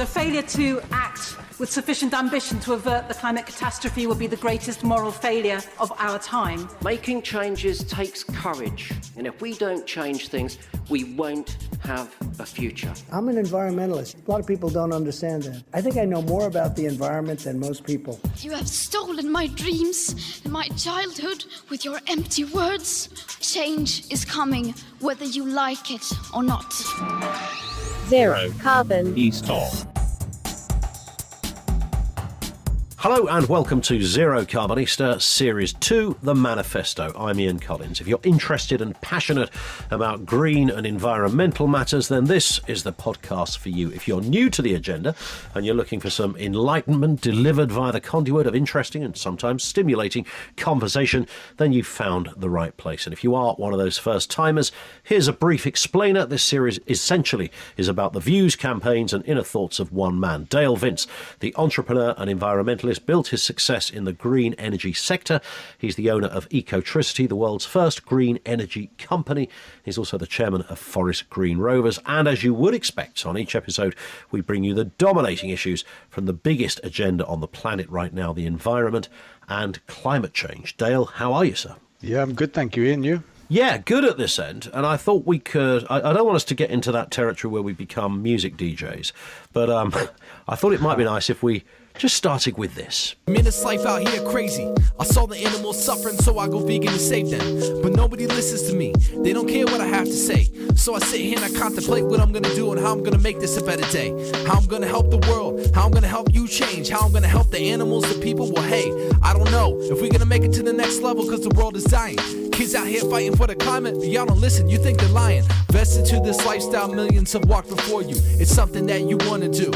The failure to act with sufficient ambition to avert the climate catastrophe will be the greatest moral failure of our time. Making changes takes courage, and if we don't change things, we won't have a future. I'm an environmentalist. A lot of people don't understand that. I think I know more about the environment than most people. You have stolen my dreams and my childhood with your empty words. Change is coming, whether you like it or not. Zero Carbon East Talk. Hello and welcome to Zero Carbonista Series 2, The Manifesto. I'm Ian Collins. If you're interested and passionate about green and environmental matters, then this is the podcast for you. If you're new to the agenda and you're looking for some enlightenment delivered via the conduit of interesting and sometimes stimulating conversation, then you've found the right place. And if you are one of those first-timers, here's a brief explainer. This series essentially is about the views, campaigns and inner thoughts of one man. Dale Vince, the entrepreneur and environmentalist, built his success in the green energy sector. He's the owner of Ecotricity, the world's first green energy company. He's also the chairman of Forest Green Rovers. And as you would expect, on each episode, we bring you the dominating issues from the biggest agenda on the planet right now, the environment and climate change. Dale, how are you, sir? Yeah, I'm good, thank you, Ian. You? Yeah, good at this end. And I thought we could, I don't want us to get into that territory where we become music DJs, but I thought it might be nice if we just started with this. Man, this life out here crazy. I saw the animals suffering, so I go vegan to save them. But nobody listens to me. They don't care what I have to say. So I sit here and I contemplate what I'm gonna do and how I'm gonna make this a better day. How I'm gonna help the world, how I'm gonna help you change, how I'm gonna help the animals, the people. Well, hey, I don't know if we're gonna make it to the next level because the world is dying. Kids out here fighting for the climate, but y'all don't listen, you think they're lying. Vested to this lifestyle millions have walked before you. It's something that you wanna do.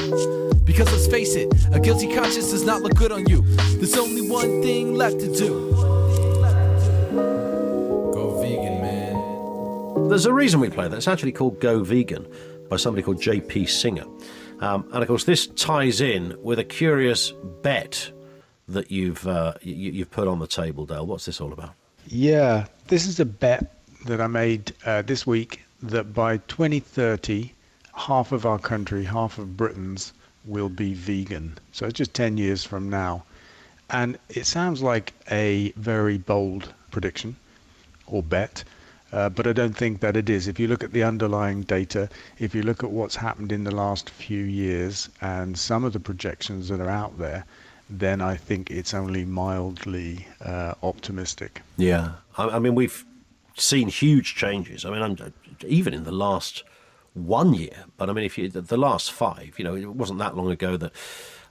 Because let's face it, a guilty conscience does not look good on you. There's only one thing left to do. Go vegan, man. There's a reason we play that. It's actually called Go Vegan by somebody called J.P. Singer. And of course, this ties in with a curious bet that you've put on the table, Dale. What's this all about? Yeah, this is a bet that I made this week that by 2030, half of our country, half of Britain's, will be vegan. So it's just 10 years from now. And it sounds like a very bold prediction or bet, but I don't think that it is. If you look at the underlying data, if you look at what's happened in the last few years and some of the projections that are out there, then I think it's only mildly optimistic. Yeah. I mean, we've seen huge changes. I mean, even in the last 1 year, but I mean, if you the last 5, it wasn't that long ago that,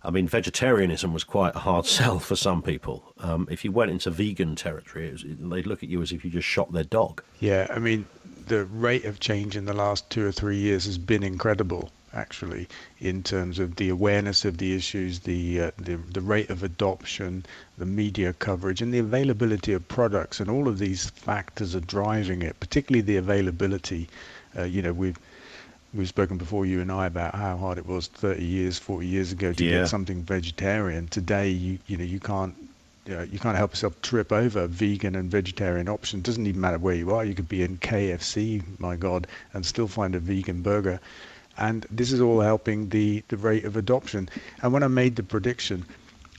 I mean, vegetarianism was quite a hard sell for some people. If you went into vegan territory, they'd look at you as if you just shot their dog. Yeah, I mean, the rate of change in the last 2 or 3 years has been incredible, actually, in terms of the awareness of the issues, the rate of adoption, the media coverage, and the availability of products, and all of these factors are driving it, particularly the availability. We've spoken before, you and I, about how hard it was 30 years, 40 years ago to get something vegetarian. Today, you can't help yourself trip over vegan and vegetarian options. It doesn't even matter where you are. You could be in KFC, my God, and still find a vegan burger. And this is all helping the rate of adoption. And when I made the prediction,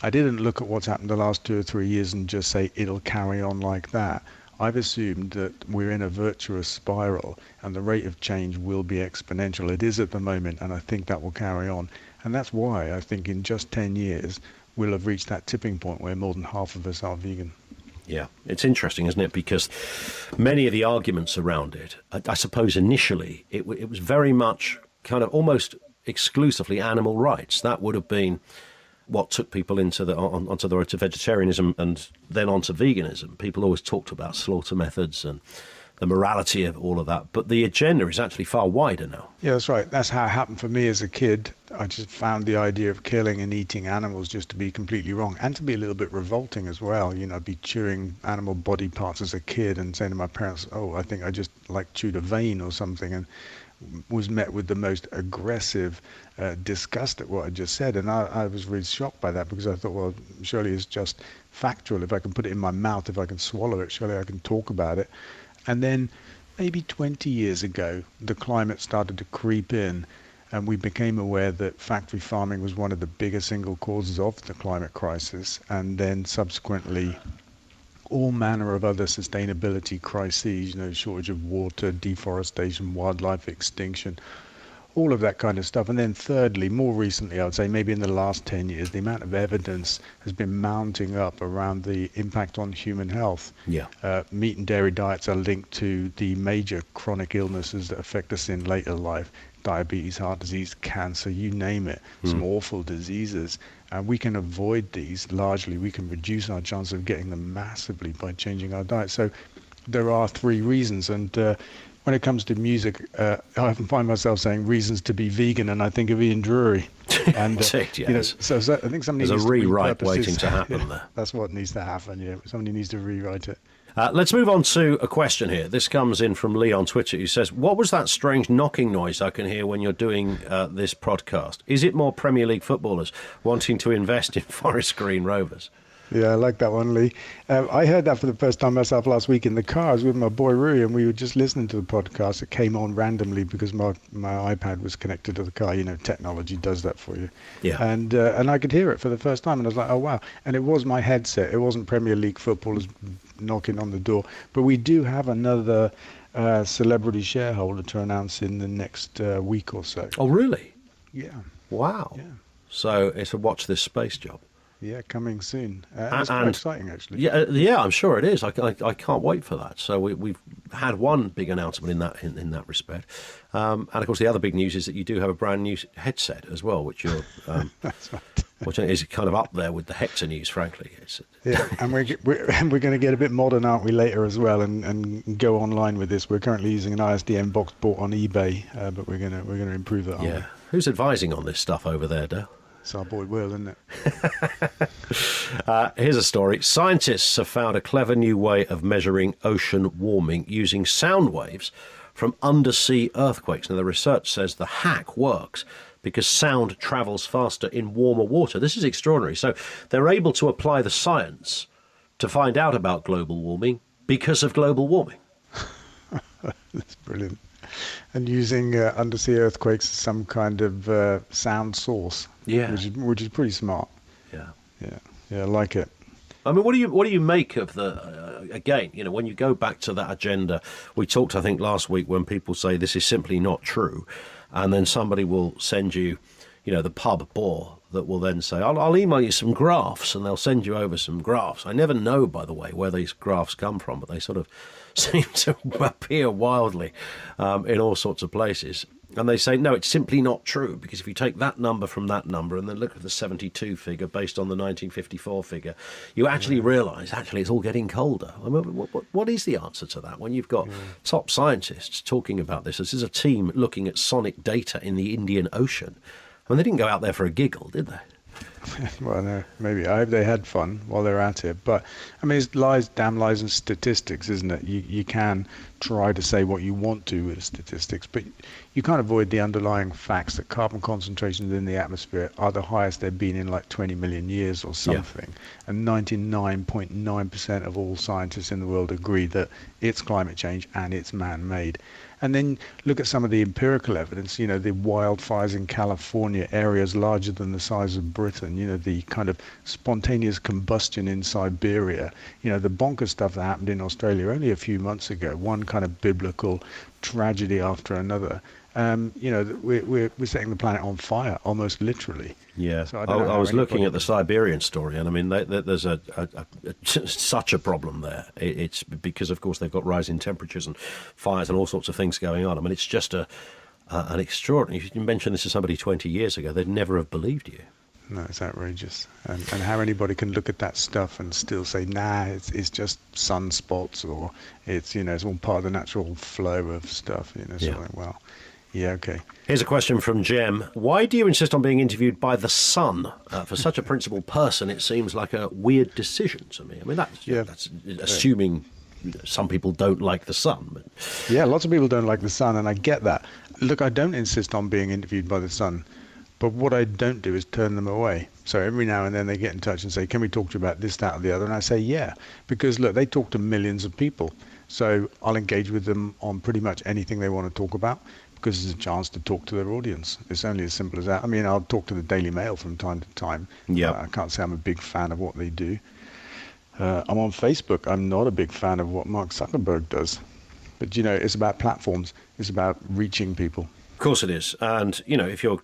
I didn't look at what's happened the last 2 or 3 years and just say it'll carry on like that. I've assumed that we're in a virtuous spiral and the rate of change will be exponential. It is at the moment, and I think that will carry on. And that's why I think in just 10 years, we'll have reached that tipping point where more than half of us are vegan. Yeah, it's interesting, isn't it? Because many of the arguments around it, I suppose initially, it was very much kind of almost exclusively animal rights. That would have been what took people onto the road to vegetarianism and then onto veganism. People always talked about slaughter methods and the morality of all of that, but the agenda is actually far wider now. Yeah, that's right. That's how it happened for me as a kid. I just found the idea of killing and eating animals just to be completely wrong and to be a little bit revolting as well. I'd be chewing animal body parts as a kid and saying to my parents, I think I just chewed a vein or something, and was met with the most aggressive disgust at what I just said. And I was really shocked by that, because I thought, well, surely it's just factual. If I can put it in my mouth, if I can swallow it, surely I can talk about it. And then maybe 20 years ago, the climate started to creep in, and we became aware that factory farming was one of the biggest single causes of the climate crisis, and then subsequently all manner of other sustainability crises, shortage of water, deforestation, wildlife extinction, all of that kind of stuff. And then thirdly, more recently, I would say maybe in the last 10 years, the amount of evidence has been mounting up around the impact on human health. Yeah. Meat and dairy diets are linked to the major chronic illnesses that affect us in later life. Diabetes, heart disease, cancer, you name it, some awful diseases. And we can avoid these largely. We can reduce our chance of getting them massively by changing our diet. So there are 3 reasons. And when it comes to music, I often find myself saying reasons to be vegan, and I think of Ian Drury. And Indeed, yes. So I think somebody There's needs a rewrite to repurpose waiting this. to happen there. That's what needs to happen, yeah. Somebody needs to rewrite it. Let's move on to a question here. This comes in from Lee on Twitter, who says, what was that strange knocking noise I can hear when you're doing this podcast? Is it more Premier League footballers wanting to invest in Forest Green Rovers? Yeah, I like that one, Lee. I heard that for the first time myself last week in the car. I was with my boy Rui, and we were just listening to the podcast. It came on randomly because my iPad was connected to the car. Technology does that for you. Yeah. And I could hear it for the first time, and I was like, oh, wow. And it was my headset. It wasn't Premier League footballers knocking on the door. But we do have another celebrity shareholder to announce in the next week or so. Oh, really? Yeah. Wow. Yeah. So it's a watch this space job. Yeah, coming soon. It's quite exciting, actually. Yeah, I'm sure it is. I can't wait for that. So we've had one big announcement in that respect, and of course the other big news is that you do have a brand new headset as well, which you're That's right. which is kind of up there with the Hector news, frankly. Yeah, and we're going to get a bit modern, aren't we, later as well, and go online with this. We're currently using an ISDN box bought on eBay, but we're going to improve that. Yeah. Who's advising on this stuff over there, Dale? It's our boy Will, isn't it? Here's a story. Scientists have found a clever new way of measuring ocean warming using sound waves from undersea earthquakes. Now, the research says the hack works because sound travels faster in warmer water. This is extraordinary. So they're able to apply the science to find out about global warming because of global warming. That's brilliant. And using undersea earthquakes as some kind of sound source. Yeah. Which is pretty smart. Yeah. Yeah, I like it. I mean, what do you make of the again? When you go back to that agenda, we talked, I think, last week when people say this is simply not true, and then somebody will send you, the pub bore that will then say, I'll email you some graphs, and they'll send you over some graphs. I never know, by the way, where these graphs come from, but they sort of seem to appear wildly in all sorts of places. And they say, no, it's simply not true, because if you take that number from that number and then look at the 72 figure based on the 1954 figure, you actually realise, it's all getting colder. I mean, what is the answer to that when you've got top scientists talking about this? This is a team looking at sonic data in the Indian Ocean. I mean, they didn't go out there for a giggle, did they? Well, no, maybe. I hope they had fun while they're at it. But, I mean, it's damn lies and statistics, isn't it? You can try to say what you want to with statistics, but you can't avoid the underlying facts that carbon concentrations in the atmosphere are the highest they've been in like 20 million years or something. Yeah. And 99.9% of all scientists in the world agree that it's climate change and it's man-made. And then look at some of the empirical evidence, the wildfires in California, areas larger than the size of Britain, the kind of spontaneous combustion in Siberia, the bonkers stuff that happened in Australia only a few months ago, one kind of biblical tragedy after another. We're setting the planet on fire, almost literally. Yeah, so I was looking at the Siberian story, and I mean, there's such a problem there. It's because, of course, they've got rising temperatures and fires and all sorts of things going on. I mean, it's just an extraordinary. If you mentioned this to somebody 20 years ago, they'd never have believed you. No, it's outrageous. And how anybody can look at that stuff and still say, nah, it's just sunspots, or it's all part of the natural flow of stuff. Well. Yeah, okay. Here's a question from Jem. Why do you insist on being interviewed by The Sun? For such a principled person, it seems like a weird decision to me. I mean, that's assuming some people don't like The Sun. But... Yeah, lots of people don't like The Sun, and I get that. Look, I don't insist on being interviewed by The Sun, but what I don't do is turn them away. So every now and then they get in touch and say, can we talk to you about this, that, or the other? And I say, yeah, because, look, they talk to millions of people. So I'll engage with them on pretty much anything they want to talk about, because it's a chance to talk to their audience. It's only as simple as that. I mean, I'll talk to the Daily Mail from time to time. Yeah. I can't say I'm a big fan of what they do. I'm on Facebook. I'm not a big fan of what Mark Zuckerberg does. But, it's about platforms. It's about reaching people. Of course it is. And, if you're...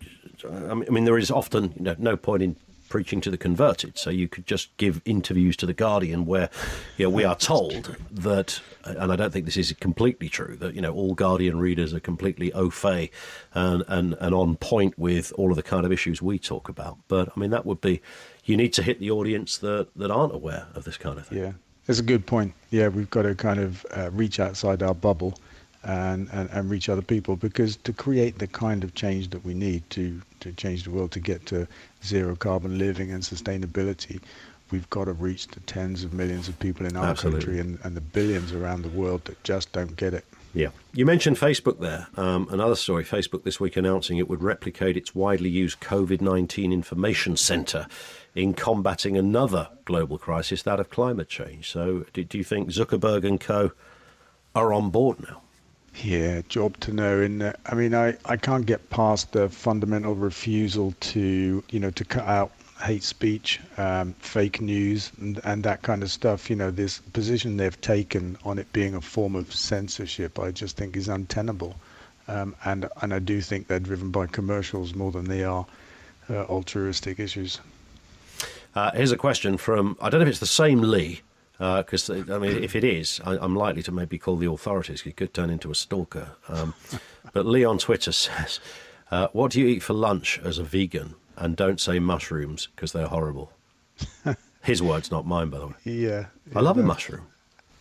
I mean, there is often no point in preaching to the converted. So you could just give interviews to The Guardian where we are told that, and I don't think this is completely true, that all Guardian readers are completely au fait and on point with all of the kind of issues we talk about. But I mean, that would be, you need to hit the audience that aren't aware of this kind of thing. Yeah, it's a good point. Yeah, we've got to kind of reach outside our bubble and reach other people, because to create the kind of change that we need to change the world, to get to zero carbon living and sustainability, we've got to reach the tens of millions of people in our country and the billions around the world that just don't get it. Yeah. You mentioned Facebook there. Another story, Facebook this week announcing it would replicate its widely used COVID-19 information centre in combating another global crisis, that of climate change. So do you think Zuckerberg and co are on board now? Yeah, job to know. I mean, I can't get past the fundamental refusal to cut out hate speech, fake news, and that kind of stuff. This position they've taken on it being a form of censorship, I just think is untenable. And I do think they're driven by commercials more than they are altruistic issues. Here's a question from, I don't know if it's the same Lee, because, I mean, if it is, I'm likely to maybe call the authorities. He could turn into a stalker. But Lee on Twitter says, what do you eat for lunch as a vegan? And don't say mushrooms, because they're horrible. His words, not mine, by the way. Yeah. I love a mushroom.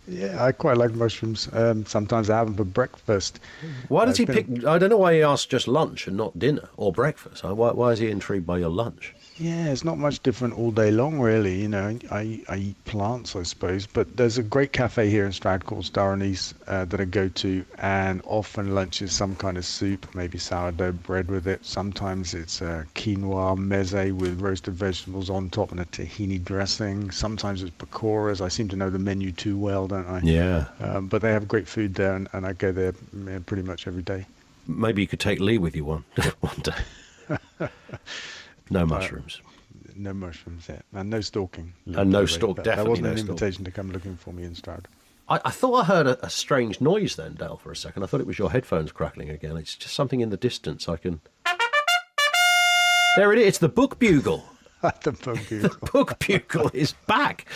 Yeah, I quite like mushrooms. Sometimes I have them for breakfast. Why does he pick... I don't know why he asked just lunch and not dinner or breakfast. Why is he intrigued by your lunch? Yeah, it's not much different all day long, really. I eat plants, I suppose. But there's a great cafe here in Stroud called Star Anise that I go to, and often lunch is some kind of soup, maybe sourdough bread with it. Sometimes it's quinoa meze with roasted vegetables on top and a tahini dressing. Sometimes it's pakoras. I seem to know the menu too well, don't I? Yeah. But they have great food there, and I go there pretty much every day. Maybe you could take Lee with you one day. No mushrooms. No mushrooms there. And no stalking. And no stalk, definitely That wasn't no an stalk. invitation to come looking for me in Stroud. I thought I heard a strange noise then, Dale, for a second. I thought it was your headphones crackling again. It's just something in the distance I can... There it is. It's the Book Bugle. The Book Bugle. The Book Bugle is back.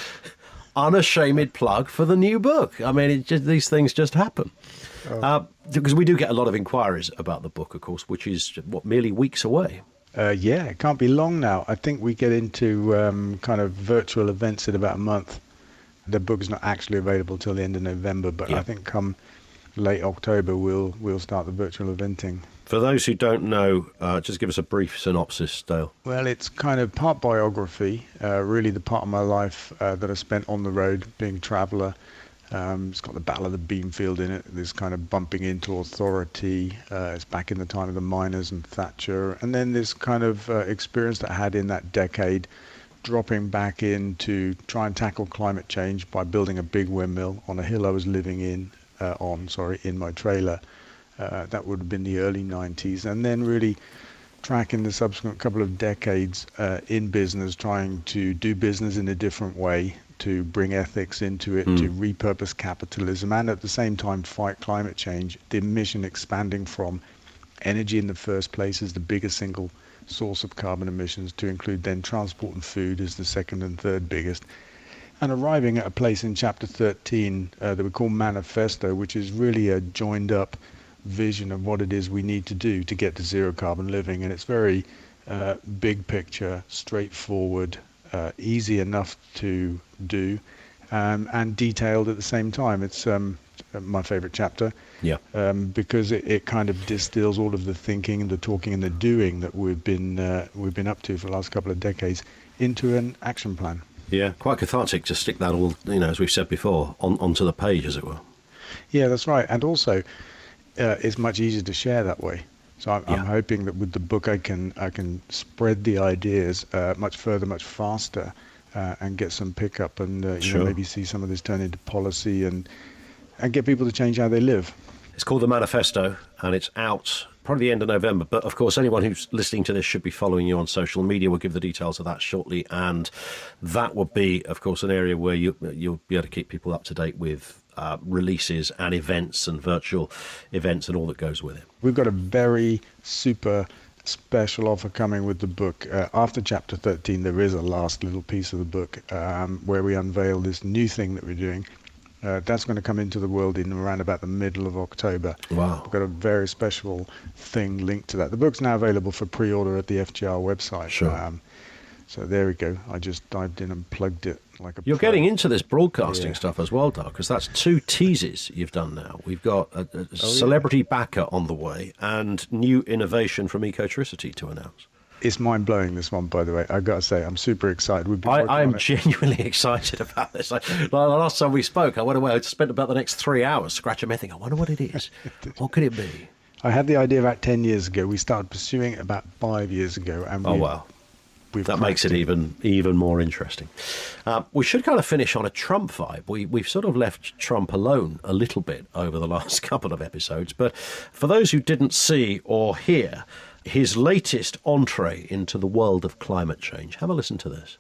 Unashamed plug for the new book. I mean, these things just happen. Because we do get a lot of inquiries about the book, of course, which is, merely weeks away. Yeah, it can't be long now. I think we get into kind of virtual events in about a month. The book is not actually available till the end of November, but I think come late October we'll start the virtual eventing. For those who don't know, just give us a brief synopsis, Dale. Well, it's kind of part biography, really the part of my life that I spent on the road being a traveller. It's got the Battle of the Beanfield in it, this kind of bumping into authority. It's back in the time of the miners and Thatcher. And then this kind of experience that I had in that decade, dropping back in to try and tackle climate change by building a big windmill on a hill I was living in my trailer. That would have been the early 90s. And then really tracking the subsequent couple of decades in business, trying to do business in a different way, to bring ethics into it, to repurpose capitalism, and at the same time fight climate change. The mission expanding from energy in the first place as the biggest single source of carbon emissions, to include then transport and food as the second and third biggest, and arriving at a place in chapter 13 that we call Manifesto, which is really a joined up vision of what it is we need to do to get to zero carbon living. And it's very big picture, straightforward, easy enough to do, and detailed at the same time. It's my favorite chapter, because it kind of distills all of the thinking and the talking and the doing that we've been up to for the last couple of decades into an action plan. Yeah, quite cathartic to stick that all, as we've said before, onto the page, as it were. Yeah, that's right. And also, it's much easier to share that way. So I'm hoping that with the book I can spread the ideas much further, much faster, and get some pickup, and maybe see some of this turn into policy and get people to change how they live. It's called The Manifesto, and it's out probably the end of November. But, of course, anyone who's listening to this should be following you on social media. We'll give the details of that shortly. And that will be, of course, an area where you'll be able to keep people up to date with releases and events and virtual events and all that goes with it. We've got a very super special offer coming with the book. After chapter 13, there is a last little piece of the book where we unveil this new thing that we're doing. That's going to come into the world in around about the middle of October. Wow. We've got a very special thing linked to that. The book's now available for pre-order at the FGR website. Sure. So there we go. I just dived in and plugged it like a You're pro. getting into this broadcasting stuff as well, Doug, because that's 2 teases you've done now. We've got a celebrity backer on the way and new innovation from Ecotricity to announce. It's mind-blowing, this one, by the way. I've got to say, I'm super excited. We've been working I'm on it. genuinely excited about this. Like, the last time we spoke, I went away, I spent about the next 3 hours scratching my head thinking, I wonder what it is. What could it be? I had the idea about 10 years ago. We started pursuing it about 5 years ago. And Wow. That makes it even more interesting. We should kind of finish on a Trump vibe. We've sort of left Trump alone a little bit over the last couple of episodes. But for those who didn't see or hear his latest entree into the world of climate change, have a listen to this.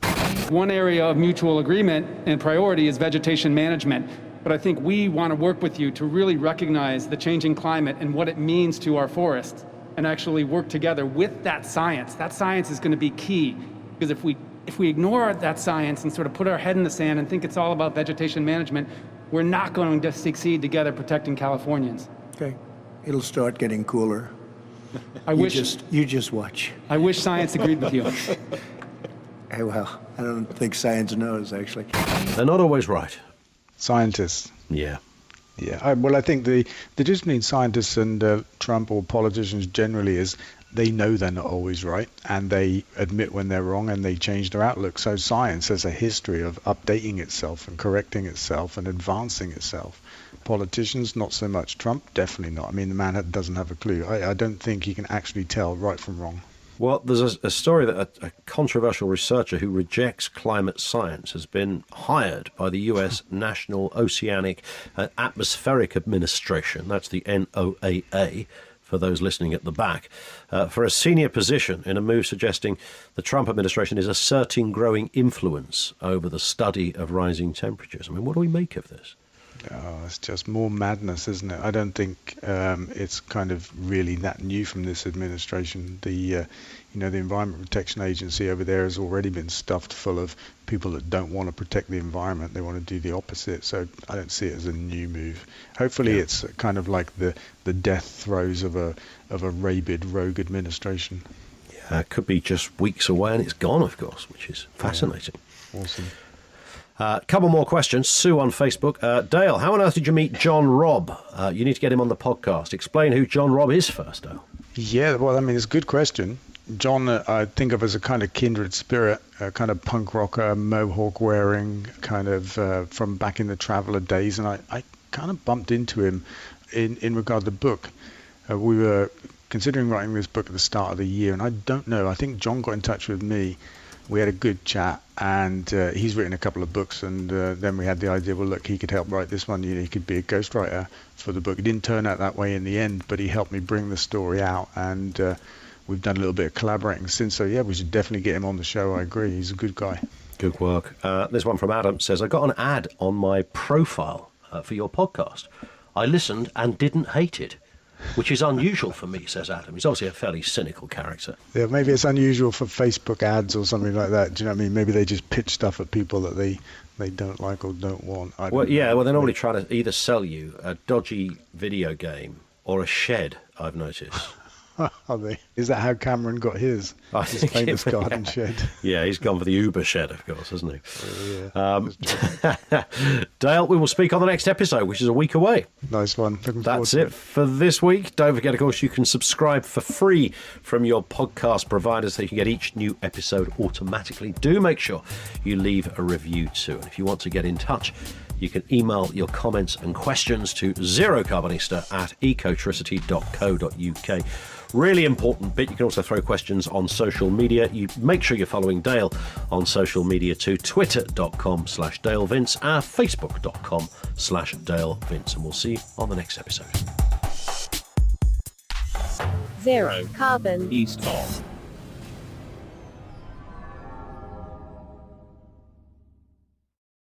One area of mutual agreement and priority is vegetation management. But I think we want to work with you to really recognize the changing climate and what it means to our forests, and actually work together with that science. That science is going to be key, because if we ignore that science and sort of put our head in the sand and think it's all about vegetation management, we're not going to succeed together protecting Californians. Okay. It'll start getting cooler. You just watch. I wish science agreed with you. Hey, well, I don't think science knows, actually. They're not always right. Scientists. Yeah. Yeah. I think the difference between scientists and Trump or politicians generally is they know they're not always right, and they admit when they're wrong, and they change their outlook. So science has a history of updating itself and correcting itself and advancing itself. Politicians, not so much. Trump, definitely not. I mean, the man doesn't have a clue. I don't think he can actually tell right from wrong. Well, there's a story that a controversial researcher who rejects climate science has been hired by the U.S. National Oceanic and Atmospheric Administration, that's the NOAA, for those listening at the back, for a senior position in a move suggesting the Trump administration is asserting growing influence over the study of rising temperatures. I mean, what do we make of this? Oh, it's just more madness, isn't it? I don't think it's kind of really that new from this administration. The Environment Protection Agency over there has already been stuffed full of people that don't want to protect the environment. They want to do the opposite. So I don't see it as a new move. Hopefully, it's kind of like the death throes of a rabid rogue administration. Yeah, it could be just weeks away and it's gone, of course, which is fascinating. Yeah. Awesome. Couple more questions. Sue on Facebook. Dale, how on earth did you meet John Robb? You need to get him on the podcast. Explain who John Robb is first, Dale. Yeah, well, I mean, it's a good question. John, I think of as a kind of kindred spirit, a kind of punk rocker, mohawk wearing, kind of from back in the Traveller days. And I kind of bumped into him in regard to the book. We were considering writing this book at the start of the year, and I don't know, I think John got in touch with me. We had a good chat, and he's written a couple of books, and then we had the idea, well, look, he could help write this one. He could be a ghostwriter for the book. It didn't turn out that way in the end, but he helped me bring the story out, and we've done a little bit of collaborating since. So, yeah, we should definitely get him on the show. I agree. He's a good guy. Good work. This one from Adam says, I got an ad on my profile for your podcast. I listened and didn't hate it, which is unusual for me, says Adam. He's obviously a fairly cynical character. Yeah, maybe it's unusual for Facebook ads or something like that. Do you know what I mean? Maybe they just pitch stuff at people that they don't like or don't want. Well, they're normally trying to either sell you a dodgy video game or a shed, I've noticed. Are they? Is that how Cameron got his famous garden shed? Yeah, he's gone for the Uber shed, of course, hasn't he? Yeah. Dale, we will speak on the next episode, which is a week away. Nice one. That's it for this week. Don't forget, of course, you can subscribe for free from your podcast provider so you can get each new episode automatically. Do make sure you leave a review too. And if you want to get in touch, you can email your comments and questions to zerocarbonista@ecotricity.co.uk. Really important bit. You can also throw questions on social media. You make sure you're following Dale on social media too. Twitter.com/Dale Vince, Facebook.com/Dale Vince. And we'll see you on the next episode. Zero carbon. East of